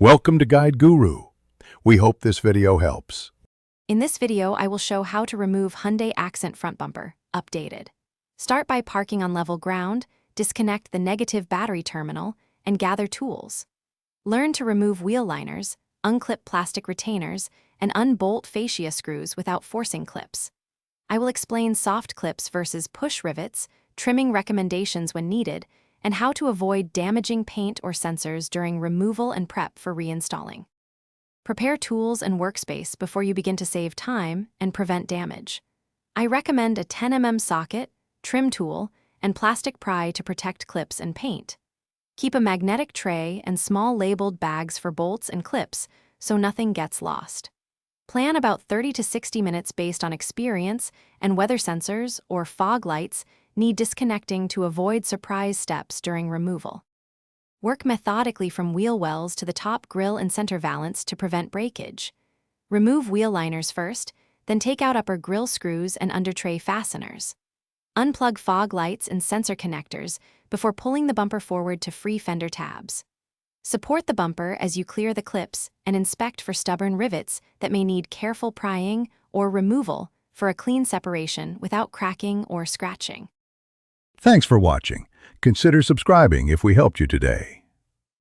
Welcome to Guide Guru. We hope this video helps. In this video, I will show how to remove Hyundai Accent front bumper, updated. Start by parking on level ground, disconnect the negative battery terminal, and gather tools. Learn to remove wheel liners, unclip plastic retainers, and unbolt fascia screws without forcing clips. I will explain soft clips versus push rivets, trimming recommendations when needed, and how to avoid damaging paint or sensors during removal and prep for reinstalling. Prepare tools and workspace before you begin to save time and prevent damage. I recommend a 10 mm socket, trim tool, and plastic pry to protect clips and paint. Keep a magnetic tray and small labeled bags for bolts and clips so nothing gets lost. Plan about 30 to 60 minutes based on experience, and weather sensors or fog lights need disconnecting to avoid surprise steps during removal. Work methodically from wheel wells to the top grille and center valance to prevent breakage. Remove wheel liners first, then take out upper grille screws and under tray fasteners. Unplug fog lights and sensor connectors before pulling the bumper forward to free fender tabs. Support the bumper as you clear the clips and inspect for stubborn rivets that may need careful prying or removal for a clean separation without cracking or scratching. Thanks for watching. Consider subscribing if we helped you today.